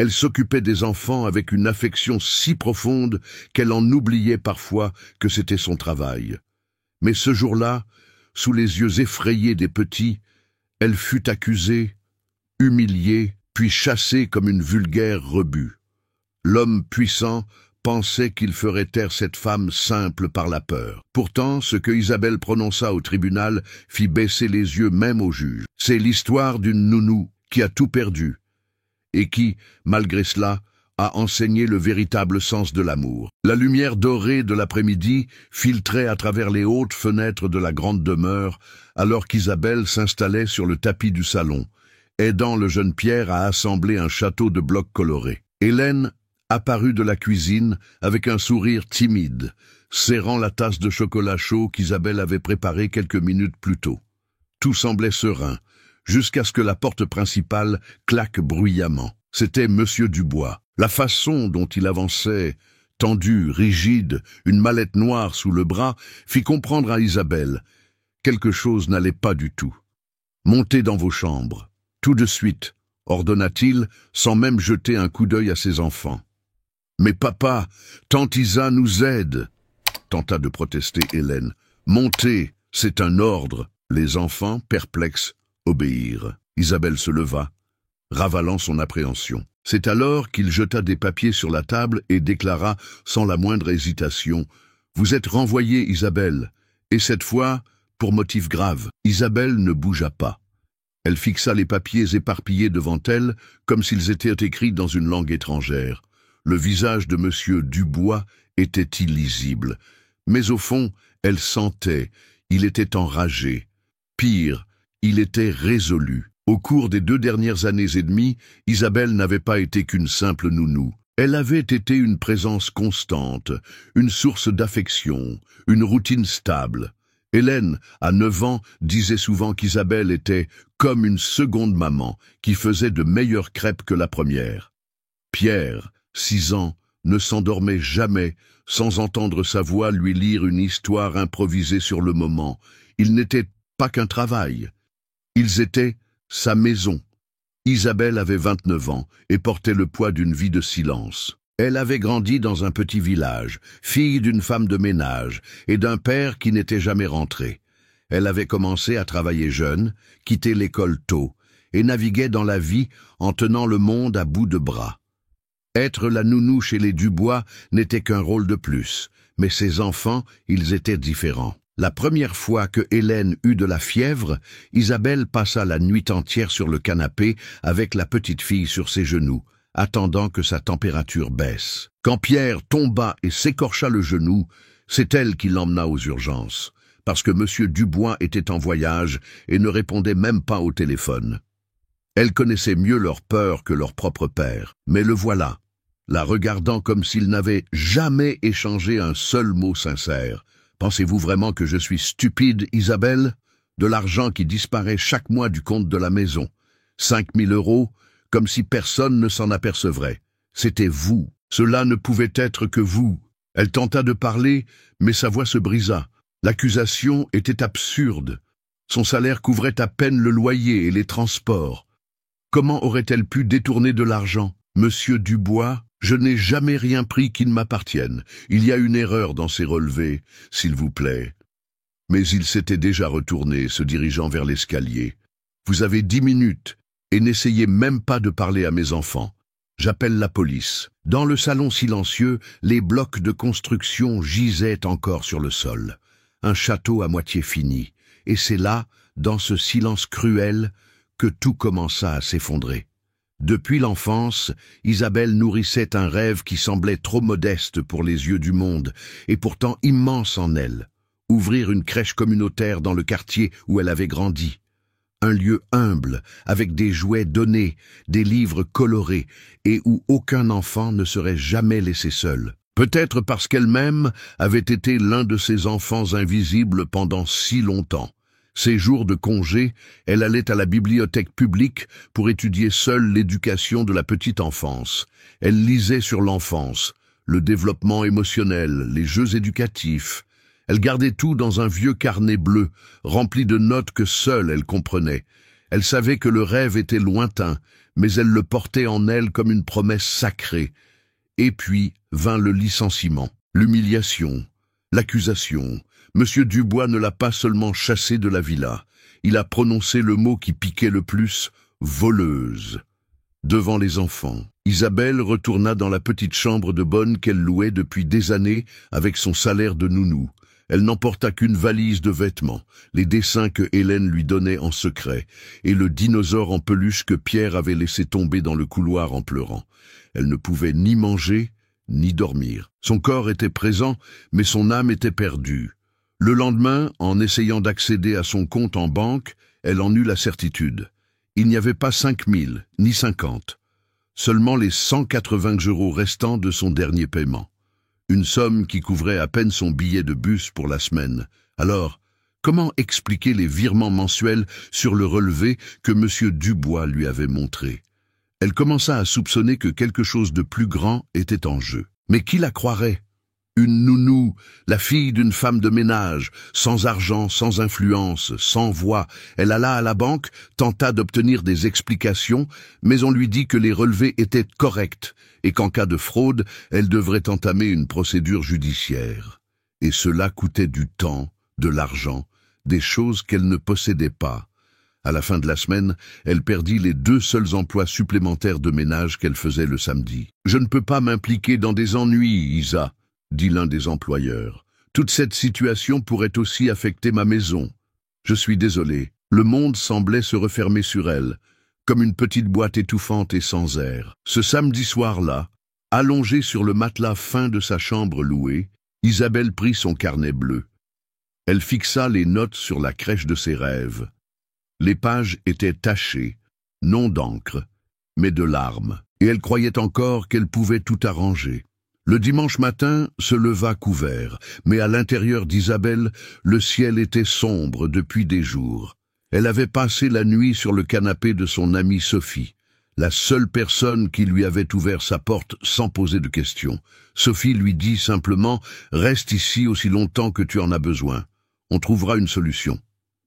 Elle s'occupait des enfants avec une affection si profonde qu'elle en oubliait parfois que c'était son travail. Mais ce jour-là, sous les yeux effrayés des petits, elle fut accusée, humiliée, puis chassée comme une vulgaire rebut. L'homme puissant pensait qu'il ferait taire cette femme simple par la peur. Pourtant, ce que Isabelle prononça au tribunal fit baisser les yeux même au juge. C'est l'histoire d'une nounou qui a tout perdu et qui, malgré cela, a enseigné le véritable sens de l'amour. La lumière dorée de l'après-midi filtrait à travers les hautes fenêtres de la grande demeure alors qu'Isabelle s'installait sur le tapis du salon, aidant le jeune Pierre à assembler un château de blocs colorés. Hélène apparut de la cuisine avec un sourire timide, serrant la tasse de chocolat chaud qu'Isabelle avait préparée quelques minutes plus tôt. Tout semblait serein, jusqu'à ce que la porte principale claque bruyamment. C'était Monsieur Dubois. La façon dont il avançait, tendu, rigide, une mallette noire sous le bras, fit comprendre à Isabelle quelque chose n'allait pas du tout. « Montez dans vos chambres, tout de suite », ordonna-t-il, sans même jeter un coup d'œil à ses enfants. « Mais papa, tante Isa nous aide », tenta de protester Hélène. « Montez, c'est un ordre. » Les enfants, perplexes, obéirent. Isabelle se leva, ravalant son appréhension. C'est alors qu'il jeta des papiers sur la table et déclara, sans la moindre hésitation, « Vous êtes renvoyée, Isabelle, et cette fois, pour motif grave. » Isabelle ne bougea pas. Elle fixa les papiers éparpillés devant elle, comme s'ils étaient écrits dans une langue étrangère. Le visage de Monsieur Dubois était illisible, mais au fond, elle sentait, il était enragé. Pire, il était résolu. Au cours des 2 dernières années et demie, Isabelle n'avait pas été qu'une simple nounou. Elle avait été une présence constante, une source d'affection, une routine stable. Hélène, à 9 ans, disait souvent qu'Isabelle était comme une seconde maman qui faisait de meilleures crêpes que la première. Pierre, 6 ans, ne s'endormait jamais sans entendre sa voix lui lire une histoire improvisée sur le moment. Il n'était pas qu'un travail. Ils étaient sa maison. Isabelle avait 29 ans et portait le poids d'une vie de silence. Elle avait grandi dans un petit village, fille d'une femme de ménage et d'un père qui n'était jamais rentré. Elle avait commencé à travailler jeune, quitté l'école tôt, et naviguait dans la vie en tenant le monde à bout de bras. Être la nounou chez les Dubois n'était qu'un rôle de plus, mais ses enfants, ils étaient différents. La première fois que Hélène eut de la fièvre, Isabelle passa la nuit entière sur le canapé avec la petite fille sur ses genoux, attendant que sa température baisse. Quand Pierre tomba et s'écorcha le genou, c'est elle qui l'emmena aux urgences, parce que Monsieur Dubois était en voyage et ne répondait même pas au téléphone. Elle connaissait mieux leur peur que leur propre père, mais le voilà, la regardant comme s'il n'avait jamais échangé un seul mot sincère. « Pensez-vous vraiment que je suis stupide, Isabelle ? De l'argent qui disparaît chaque mois du compte de la maison. 5 000 €, comme si personne ne s'en apercevrait. C'était vous. Cela ne pouvait être que vous. » Elle tenta de parler, mais sa voix se brisa. L'accusation était absurde. Son salaire couvrait à peine le loyer et les transports. Comment aurait-elle pu détourner de l'argent ? « Monsieur Dubois, je n'ai jamais rien pris qui ne m'appartienne. Il y a une erreur dans ces relevés, s'il vous plaît. » Mais il s'était déjà retourné, se dirigeant vers l'escalier. « Vous avez 10 minutes, et n'essayez même pas de parler à mes enfants. J'appelle la police. » Dans le salon silencieux, les blocs de construction gisaient encore sur le sol. Un château à moitié fini. Et c'est là, dans ce silence cruel, que tout commença à s'effondrer. Depuis l'enfance, Isabelle nourrissait un rêve qui semblait trop modeste pour les yeux du monde, et pourtant immense en elle. Ouvrir une crèche communautaire dans le quartier où elle avait grandi. Un lieu humble, avec des jouets donnés, des livres colorés, et où aucun enfant ne serait jamais laissé seul. Peut-être parce qu'elle-même avait été l'un de ces enfants invisibles pendant si longtemps. Ses jours de congé, elle allait à la bibliothèque publique pour étudier seule l'éducation de la petite enfance. Elle lisait sur l'enfance, le développement émotionnel, les jeux éducatifs. Elle gardait tout dans un vieux carnet bleu, rempli de notes que seule elle comprenait. Elle savait que le rêve était lointain, mais elle le portait en elle comme une promesse sacrée. Et puis vint le licenciement, l'humiliation, l'accusation. Monsieur Dubois ne l'a pas seulement chassée de la villa, il a prononcé le mot qui piquait le plus, voleuse. Devant les enfants, Isabelle retourna dans la petite chambre de bonne qu'elle louait depuis des années avec son salaire de nounou. Elle n'emporta qu'une valise de vêtements, les dessins que Hélène lui donnait en secret, et le dinosaure en peluche que Pierre avait laissé tomber dans le couloir en pleurant. Elle ne pouvait ni manger, ni dormir. Son corps était présent, mais son âme était perdue. Le lendemain, en essayant d'accéder à son compte en banque, elle en eut la certitude. Il n'y avait pas 5 000, ni 50. Seulement les 180 € restants de son dernier paiement. Une somme qui couvrait à peine son billet de bus pour la semaine. Alors, comment expliquer les virements mensuels sur le relevé que M. Dubois lui avait montré? Elle commença à soupçonner que quelque chose de plus grand était en jeu. Mais qui la croirait? Une nounou, la fille d'une femme de ménage, sans argent, sans influence, sans voix. Elle alla à la banque, tenta d'obtenir des explications, mais on lui dit que les relevés étaient corrects et qu'en cas de fraude, elle devrait entamer une procédure judiciaire. Et cela coûtait du temps, de l'argent, des choses qu'elle ne possédait pas. À la fin de la semaine, elle perdit les 2 seuls emplois supplémentaires de ménage qu'elle faisait le samedi. « Je ne peux pas m'impliquer dans des ennuis, Isa », dit l'un des employeurs. « Toute cette situation pourrait aussi affecter ma maison. Je suis désolé. » Le monde semblait se refermer sur elle, comme une petite boîte étouffante et sans air. Ce samedi soir-là, allongée sur le matelas fin de sa chambre louée, Isabelle prit son carnet bleu. Elle fixa les notes sur la crèche de ses rêves. Les pages étaient tachées, non d'encre, mais de larmes, et elle croyait encore qu'elle pouvait tout arranger. Le dimanche matin se leva couvert, mais à l'intérieur d'Isabelle, le ciel était sombre depuis des jours. Elle avait passé la nuit sur le canapé de son amie Sophie, la seule personne qui lui avait ouvert sa porte sans poser de questions. Sophie lui dit simplement « Reste ici aussi longtemps que tu en as besoin. On trouvera une solution. »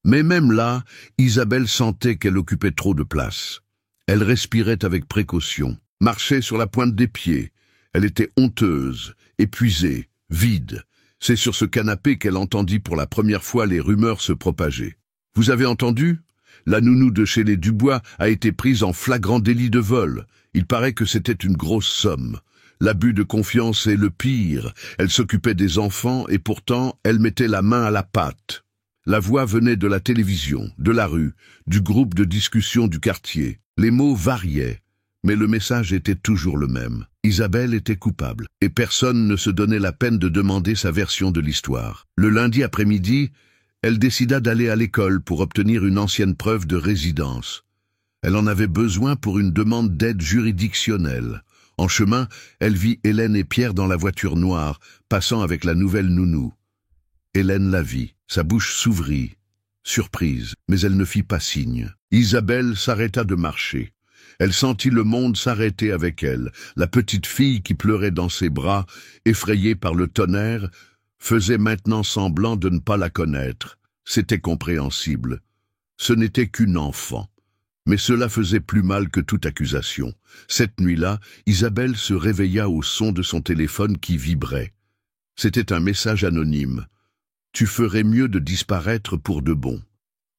Mais même là, Isabelle sentait qu'elle occupait trop de place. Elle respirait avec précaution, marchait sur la pointe des pieds. Elle était honteuse, épuisée, vide. C'est sur ce canapé qu'elle entendit pour la première fois les rumeurs se propager. « Vous avez entendu ? La nounou de chez les Dubois a été prise en flagrant délit de vol. Il paraît que c'était une grosse somme. L'abus de confiance est le pire. Elle s'occupait des enfants et pourtant elle mettait la main à la pâte. » La voix venait de la télévision, de la rue, du groupe de discussion du quartier. Les mots variaient, mais le message était toujours le même. Isabelle était coupable, et personne ne se donnait la peine de demander sa version de l'histoire. Le lundi après-midi, elle décida d'aller à l'école pour obtenir une ancienne preuve de résidence. Elle en avait besoin pour une demande d'aide juridictionnelle. En chemin, elle vit Hélène et Pierre dans la voiture noire, passant avec la nouvelle nounou. Hélène la vit, sa bouche s'ouvrit, surprise, mais elle ne fit pas signe. Isabelle s'arrêta de marcher. Elle sentit le monde s'arrêter avec elle. La petite fille qui pleurait dans ses bras, effrayée par le tonnerre, faisait maintenant semblant de ne pas la connaître. C'était compréhensible. Ce n'était qu'une enfant. Mais cela faisait plus mal que toute accusation. Cette nuit-là, Isabelle se réveilla au son de son téléphone qui vibrait. C'était un message anonyme. « Tu ferais mieux de disparaître pour de bon.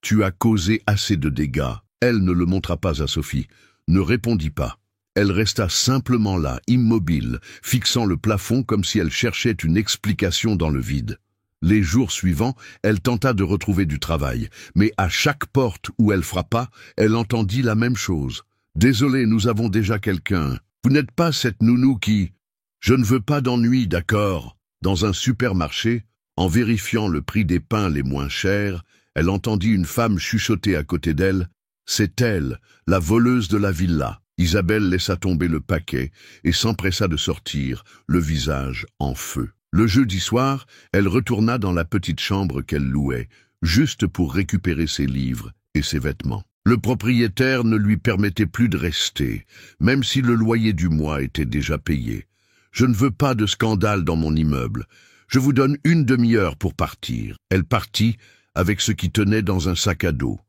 Tu as causé assez de dégâts. » Elle ne le montra pas à Sophie, ne répondit pas. Elle resta simplement là, immobile, fixant le plafond comme si elle cherchait une explication dans le vide. Les jours suivants, elle tenta de retrouver du travail, mais à chaque porte où elle frappa, elle entendit la même chose. « Désolé, nous avons déjà quelqu'un. Vous n'êtes pas cette nounou qui... »« Je ne veux pas d'ennui, d'accord ?» Dans un supermarché, en vérifiant le prix des pains les moins chers, elle entendit une femme chuchoter à côté d'elle. C'est elle, la voleuse de la villa. Isabelle laissa tomber le paquet et s'empressa de sortir, le visage en feu. Le jeudi soir, elle retourna dans la petite chambre qu'elle louait, juste pour récupérer ses livres et ses vêtements. Le propriétaire ne lui permettait plus de rester, même si le loyer du mois était déjà payé. « Je ne veux pas de scandale dans mon immeuble. Je vous donne une demi-heure pour partir. » Elle partit avec ce qui tenait dans un sac à dos.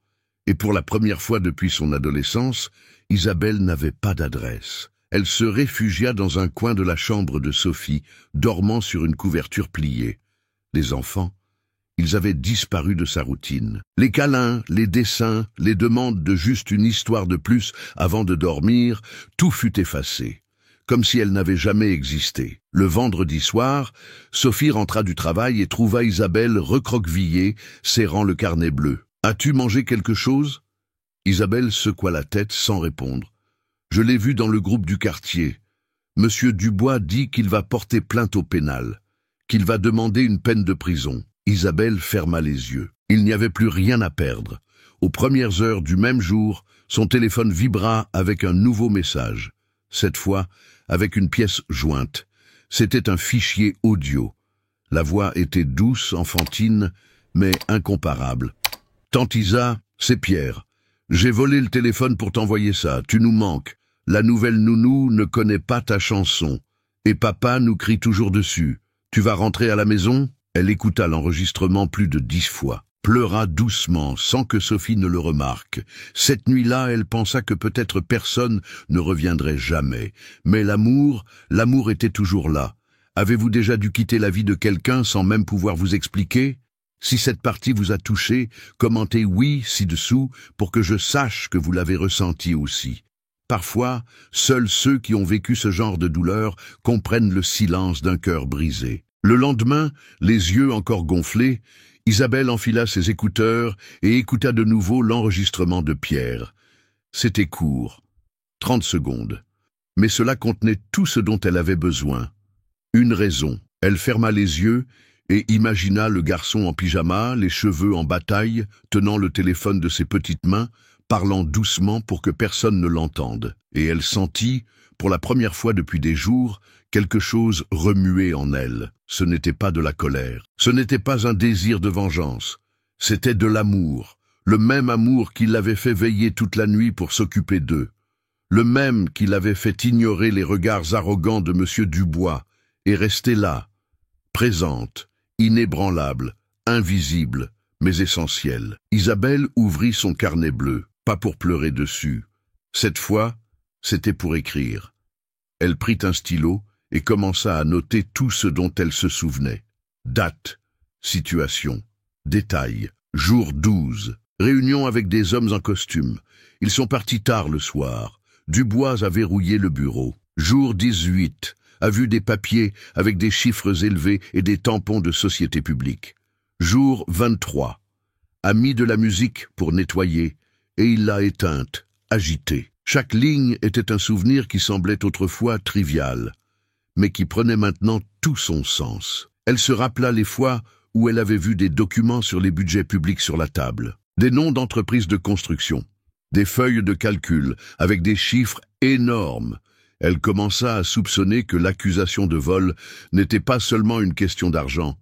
Et pour la première fois depuis son adolescence, Isabelle n'avait pas d'adresse. Elle se réfugia dans un coin de la chambre de Sophie, dormant sur une couverture pliée. Les enfants, ils avaient disparu de sa routine. Les câlins, les dessins, les demandes de juste une histoire de plus avant de dormir, tout fut effacé, comme si elle n'avait jamais existé. Le vendredi soir, Sophie rentra du travail et trouva Isabelle recroquevillée, serrant le carnet bleu. « As-tu mangé quelque chose ?» Isabelle secoua la tête sans répondre. « Je l'ai vu dans le groupe du quartier. Monsieur Dubois dit qu'il va porter plainte au pénal, qu'il va demander une peine de prison. » Isabelle ferma les yeux. Il n'y avait plus rien à perdre. Aux premières heures du même jour, son téléphone vibra avec un nouveau message. Cette fois, avec une pièce jointe. C'était un fichier audio. La voix était douce, enfantine, mais incomparable. « Tante Isa, c'est Pierre. J'ai volé le téléphone pour t'envoyer ça. Tu nous manques. La nouvelle nounou ne connaît pas ta chanson. Et papa nous crie toujours dessus. Tu vas rentrer à la maison ?» Elle écouta l'enregistrement plus de 10 fois, pleura doucement, sans que Sophie ne le remarque. Cette nuit-là, elle pensa que peut-être personne ne reviendrait jamais. Mais l'amour était toujours là. Avez-vous déjà dû quitter la vie de quelqu'un sans même pouvoir vous expliquer ? Si cette partie vous a touché, commentez oui ci-dessous pour que je sache que vous l'avez ressenti aussi. Parfois, seuls ceux qui ont vécu ce genre de douleur comprennent le silence d'un cœur brisé. Le lendemain, les yeux encore gonflés, Isabelle enfila ses écouteurs et écouta de nouveau l'enregistrement de Pierre. C'était court, 30 secondes, mais cela contenait tout ce dont elle avait besoin. Une raison. Elle ferma les yeux et imagina le garçon en pyjama, les cheveux en bataille, tenant le téléphone de ses petites mains, parlant doucement pour que personne ne l'entende. Et elle sentit, pour la première fois depuis des jours, quelque chose remuer en elle. Ce n'était pas de la colère, ce n'était pas un désir de vengeance, c'était de l'amour, le même amour qui l'avait fait veiller toute la nuit pour s'occuper d'eux, le même qui l'avait fait ignorer les regards arrogants de Monsieur Dubois et rester là, présente, inébranlable, invisible, mais essentielle. Isabelle ouvrit son carnet bleu, pas pour pleurer dessus. Cette fois, c'était pour écrire. Elle prit un stylo et commença à noter tout ce dont elle se souvenait. Date, situation, détails, jour 12, réunion avec des hommes en costume. Ils sont partis tard le soir. Dubois a verrouillé le bureau. Jour 18, a vu des papiers avec des chiffres élevés et des tampons de société publique. Jour 23, a mis de la musique pour nettoyer et il l'a éteinte, agitée. Chaque ligne était un souvenir qui semblait autrefois trivial, mais qui prenait maintenant tout son sens. Elle se rappela les fois où elle avait vu des documents sur les budgets publics sur la table, des noms d'entreprises de construction, des feuilles de calcul avec des chiffres énormes. Elle commença à soupçonner que l'accusation de vol n'était pas seulement une question d'argent.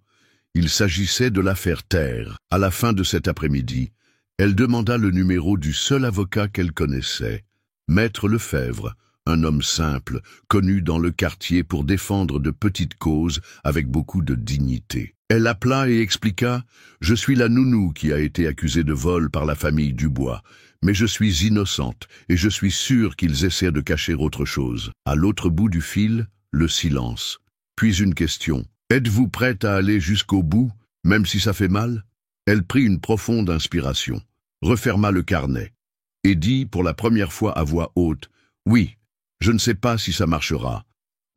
Il s'agissait de l'affaire Terre. À la fin de cet après-midi, elle demanda le numéro du seul avocat qu'elle connaissait, Maître Lefebvre, un homme simple, connu dans le quartier pour défendre de petites causes avec beaucoup de dignité. Elle appela et expliqua « Je suis la nounou qui a été accusée de vol par la famille Dubois, mais je suis innocente et je suis sûre qu'ils essaient de cacher autre chose. » À l'autre bout du fil, le silence. Puis une question. « Êtes-vous prête à aller jusqu'au bout, même si ça fait mal ?» Elle prit une profonde inspiration, referma le carnet et dit pour la première fois à voix haute « Oui, je ne sais pas si ça marchera,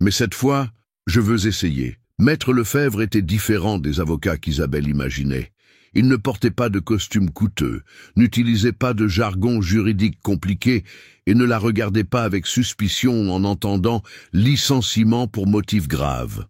mais cette fois, je veux essayer. » Maître Lefebvre était différent des avocats qu'Isabelle imaginait. Il ne portait pas de costume coûteux, n'utilisait pas de jargon juridique compliqué et ne la regardait pas avec suspicion en entendant « licenciement pour motif grave ».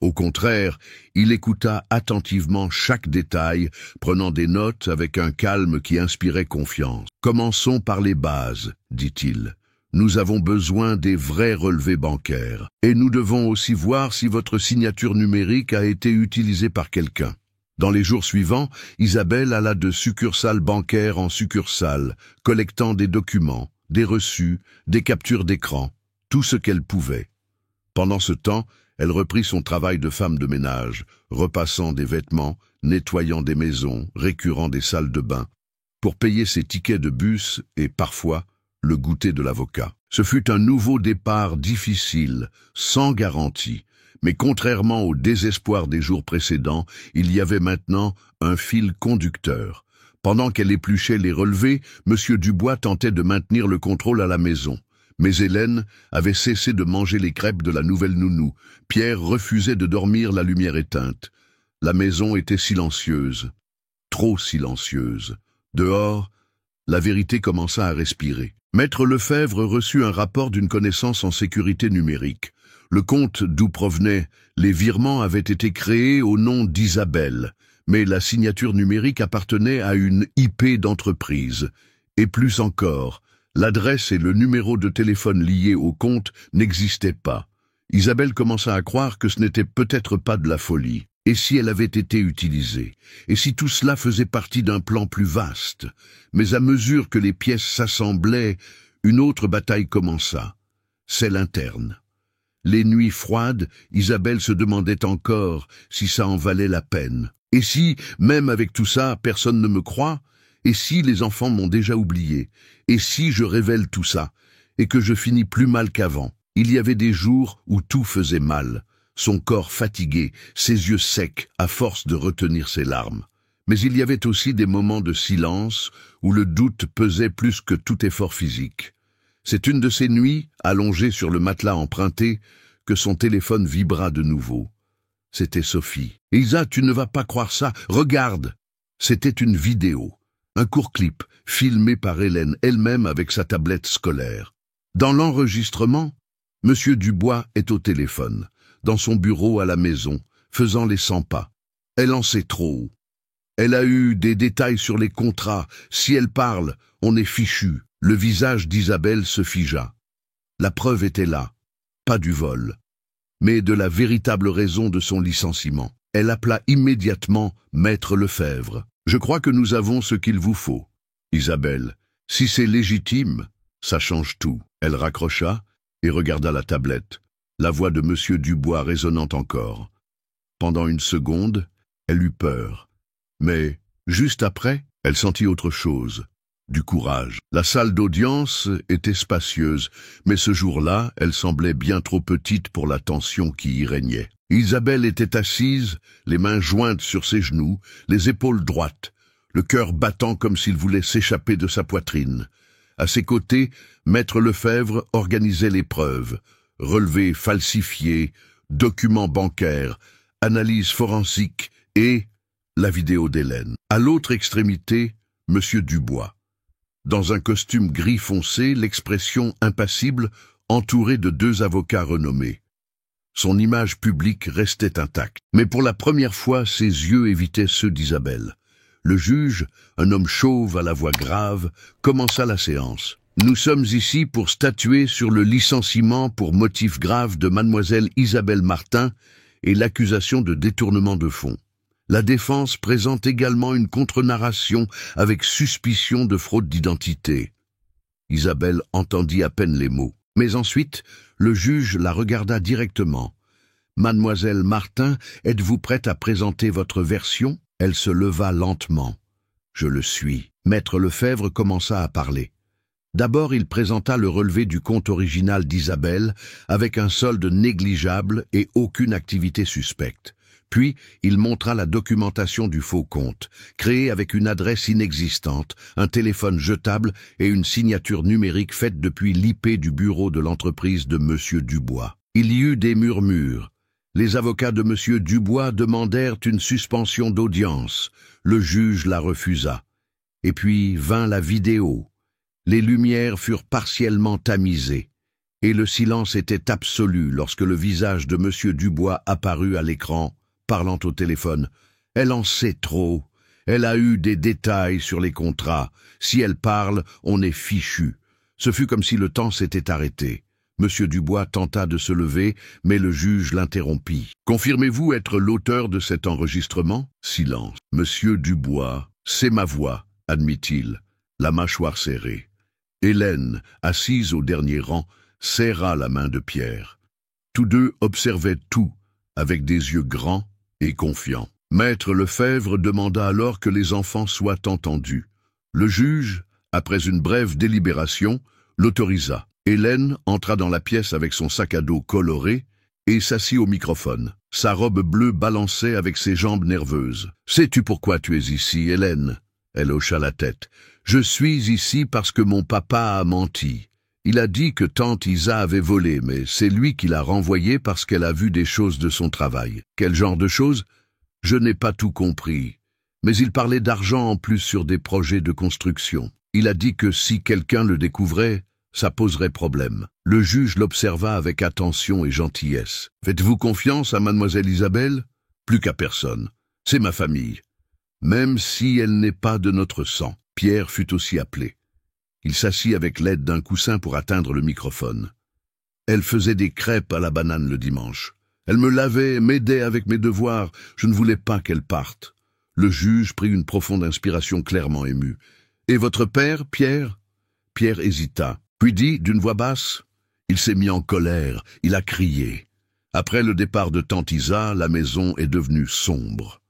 Au contraire, il écouta attentivement chaque détail, prenant des notes avec un calme qui inspirait confiance. « Commençons par les bases, dit-il. Nous avons besoin des vrais relevés bancaires. Et nous devons aussi voir si votre signature numérique a été utilisée par quelqu'un. » Dans les jours suivants, Isabelle alla de succursale bancaire en succursale, collectant des documents, des reçus, des captures d'écran, tout ce qu'elle pouvait. Pendant ce temps, elle reprit son travail de femme de ménage, repassant des vêtements, nettoyant des maisons, récurant des salles de bain. pour payer ses tickets de bus et, parfois, le goûter de l'avocat. Ce fut un nouveau départ difficile, sans garantie, mais contrairement au désespoir des jours précédents, il y avait maintenant un fil conducteur. Pendant qu'elle épluchait les relevés, M. Dubois tentait de maintenir le contrôle à la maison. Mais Hélène avait cessé de manger les crêpes de la nouvelle nounou. Pierre refusait de dormir la lumière éteinte. La maison était silencieuse, trop silencieuse. Dehors, la vérité commença à respirer. Maître Lefebvre reçut un rapport d'une connaissance en sécurité numérique. Le compte d'où provenaient les virements avait été créé au nom d'Isabelle, mais la signature numérique appartenait à une IP d'entreprise. Et plus encore, l'adresse et le numéro de téléphone liés au compte n'existaient pas. Isabelle commença à croire que ce n'était peut-être pas de la folie. Et si elle avait été utilisée? Et si tout cela faisait partie d'un plan plus vaste? Mais à mesure que les pièces s'assemblaient, une autre bataille commença, celle interne. Les nuits froides, Isabelle se demandait encore si ça en valait la peine. Et si, même avec tout ça, personne ne me croit? Et si les enfants m'ont déjà oublié? Et si je révèle tout ça, et que je finis plus mal qu'avant? Il y avait des jours où tout faisait mal. Son corps fatigué, ses yeux secs, à force de retenir ses larmes. Mais il y avait aussi des moments de silence où le doute pesait plus que tout effort physique. C'est une de ces nuits, allongée sur le matelas emprunté, que son téléphone vibra de nouveau. C'était Sophie. « Isa, tu ne vas pas croire ça, regarde !» C'était une vidéo, un court clip, filmé par Hélène elle-même avec sa tablette scolaire. Dans l'enregistrement, M. Dubois est au téléphone, dans son bureau à la maison, faisant les 100 pas. Elle en sait trop. Elle a eu des détails sur les contrats. Si elle parle, on est fichu. Le visage d'Isabelle se figea. La preuve était là, pas du vol, mais de la véritable raison de son licenciement. Elle appela immédiatement Maître Lefebvre. « Je crois que nous avons ce qu'il vous faut. Isabelle, si c'est légitime, ça change tout. » Elle raccrocha et regarda la tablette, la voix de M. Dubois résonnant encore. Pendant une seconde, elle eut peur. Mais, juste après, elle sentit autre chose. Du courage. La salle d'audience était spacieuse, mais ce jour-là, elle semblait bien trop petite pour la tension qui y régnait. Isabelle était assise, les mains jointes sur ses genoux, les épaules droites, le cœur battant comme s'il voulait s'échapper de sa poitrine. À ses côtés, Maître Lefebvre organisait les preuves, relevés falsifiés, documents bancaires, analyse forensique et la vidéo d'Hélène. À l'autre extrémité, M. Dubois. Dans un costume gris foncé, l'expression impassible, entouré de 2 avocats renommés. Son image publique restait intacte. Mais pour la première fois, ses yeux évitaient ceux d'Isabelle. Le juge, un homme chauve à la voix grave, commença la séance. « Nous sommes ici pour statuer sur le licenciement pour motif grave de mademoiselle Isabelle Martin et l'accusation de détournement de fonds. La défense présente également une contre-narration avec suspicion de fraude d'identité. » Isabelle entendit à peine les mots. Mais ensuite, le juge la regarda directement. « Mademoiselle Martin, êtes-vous prête à présenter votre version ?» Elle se leva lentement. « Je le suis. » Maître Lefebvre commença à parler. D'abord, il présenta le relevé du compte original d'Isabelle avec un solde négligeable et aucune activité suspecte. Puis, il montra la documentation du faux compte, créé avec une adresse inexistante, un téléphone jetable et une signature numérique faite depuis l'IP du bureau de l'entreprise de M. Dubois. Il y eut des murmures. Les avocats de M. Dubois demandèrent une suspension d'audience. Le juge la refusa. Et puis vint la vidéo. Les lumières furent partiellement tamisées. Et le silence était absolu lorsque le visage de M. Dubois apparut à l'écran, parlant au téléphone. « Elle en sait trop. Elle a eu des détails sur les contrats. Si elle parle, on est fichu. » Ce fut comme si le temps s'était arrêté. M. Dubois tenta de se lever, mais le juge l'interrompit. « Confirmez-vous être l'auteur de cet enregistrement ?» Silence. « Monsieur Dubois, c'est ma voix, admit-il, la mâchoire serrée. » Hélène, assise au dernier rang, serra la main de Pierre. Tous deux observaient tout, avec des yeux grands et confiants. Maître Lefebvre demanda alors que les enfants soient entendus. Le juge, après une brève délibération, l'autorisa. Hélène entra dans la pièce avec son sac à dos coloré et s'assit au microphone. Sa robe bleue balançait avec ses jambes nerveuses. « Sais-tu pourquoi tu es ici, Hélène ?» Elle hocha la tête. « Je suis ici parce que mon papa a menti. Il a dit que tante Isa avait volé, mais c'est lui qui l'a renvoyée parce qu'elle a vu des choses de son travail. Quel genre de choses? Je n'ai pas tout compris. Mais il parlait d'argent en plus sur des projets de construction. Il a dit que si quelqu'un le découvrait, ça poserait problème. » Le juge l'observa avec attention et gentillesse. « Faites-vous confiance à mademoiselle Isabelle? Plus qu'à personne. C'est ma famille. Même si elle n'est pas de notre sang. » Pierre fut aussi appelé. Il s'assit avec l'aide d'un coussin pour atteindre le microphone. Elle faisait des crêpes à la banane le dimanche. Elle me lavait, m'aidait avec mes devoirs. Je ne voulais pas qu'elle parte. Le juge prit une profonde inspiration clairement émue. « Et votre père, Pierre ?» Pierre hésita, puis dit d'une voix basse. Il s'est mis en colère, il a crié. Après le départ de tante Isa, la maison est devenue sombre.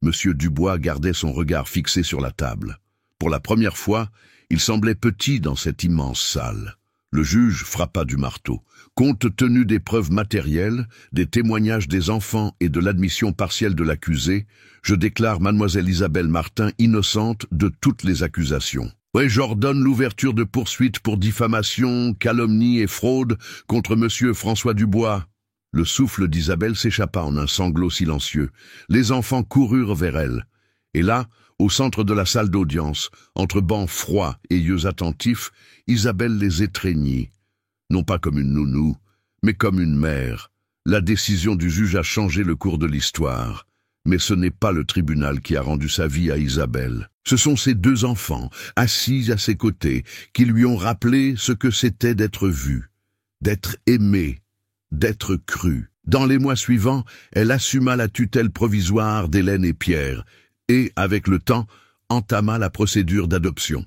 Monsieur Dubois gardait son regard fixé sur la table. Pour la première fois, il semblait petit dans cette immense salle. Le juge frappa du marteau. Compte tenu des preuves matérielles, des témoignages des enfants et de l'admission partielle de l'accusé, je déclare mademoiselle Isabelle Martin innocente de toutes les accusations. Ouais, j'ordonne l'ouverture de poursuites pour diffamation, calomnie et fraude contre monsieur François Dubois. Le souffle d'Isabelle s'échappa en un sanglot silencieux. Les enfants coururent vers elle. Et là, au centre de la salle d'audience, entre bancs froids et yeux attentifs, Isabelle les étreignit. Non pas comme une nounou, mais comme une mère. La décision du juge a changé le cours de l'histoire. Mais ce n'est pas le tribunal qui a rendu sa vie à Isabelle. Ce sont ses deux enfants, assis à ses côtés, qui lui ont rappelé ce que c'était d'être vue, d'être aimée, d'être crue. Dans les mois suivants, elle assuma la tutelle provisoire d'Hélène et Pierre, et, avec le temps, entama la procédure d'adoption.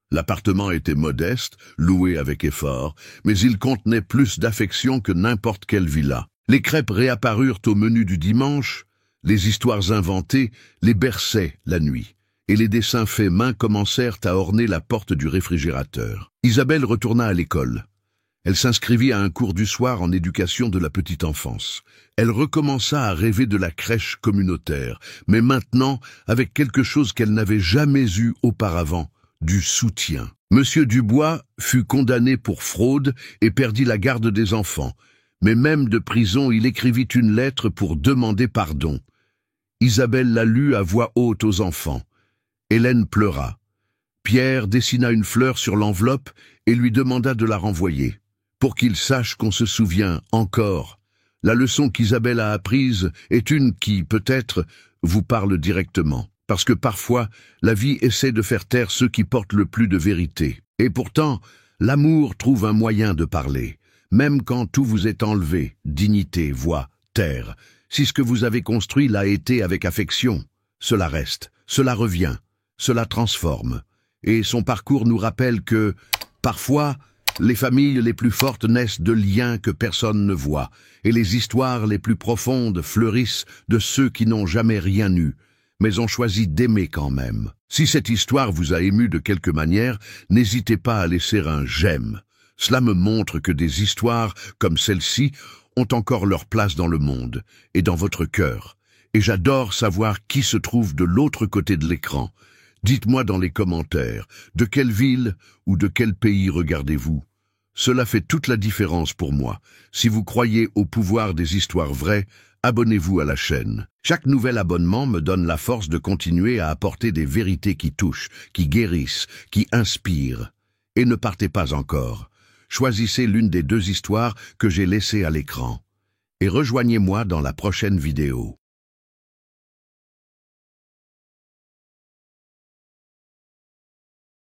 L'appartement était modeste, loué avec effort, mais il contenait plus d'affection que n'importe quelle villa. Les crêpes réapparurent au menu du dimanche, les histoires inventées les berçaient la nuit, et les dessins faits main commencèrent à orner la porte du réfrigérateur. Isabelle retourna à l'école. Elle s'inscrivit à un cours du soir en éducation de la petite enfance. Elle recommença à rêver de la crèche communautaire, mais maintenant avec quelque chose qu'elle n'avait jamais eu auparavant, du soutien. Monsieur Dubois fut condamné pour fraude et perdit la garde des enfants, mais même de prison il écrivit une lettre pour demander pardon. Isabelle la lut à voix haute aux enfants. Hélène pleura. Pierre dessina une fleur sur l'enveloppe et lui demanda de la renvoyer. Pour qu'il sache qu'on se souvient encore. La leçon qu'Isabelle a apprise est une qui, peut-être, vous parle directement. Parce que parfois, la vie essaie de faire taire ceux qui portent le plus de vérité. Et pourtant, l'amour trouve un moyen de parler. Même quand tout vous est enlevé, dignité, voix, terre. Si ce que vous avez construit l'a été avec affection, cela reste, cela revient, cela transforme. Et son parcours nous rappelle que, parfois, les familles les plus fortes naissent de liens que personne ne voit, et les histoires les plus profondes fleurissent de ceux qui n'ont jamais rien eu, mais ont choisi d'aimer quand même. Si cette histoire vous a ému de quelque manière, n'hésitez pas à laisser un j'aime. Cela me montre que des histoires comme celle-ci ont encore leur place dans le monde et dans votre cœur. Et j'adore savoir qui se trouve de l'autre côté de l'écran. Dites-moi dans les commentaires, de quelle ville ou de quel pays regardez-vous? Cela fait toute la différence pour moi. Si vous croyez au pouvoir des histoires vraies, abonnez-vous à la chaîne. Chaque nouvel abonnement me donne la force de continuer à apporter des vérités qui touchent, qui guérissent, qui inspirent. Et ne partez pas encore. Choisissez l'une des deux histoires que j'ai laissées à l'écran. Et rejoignez-moi dans la prochaine vidéo.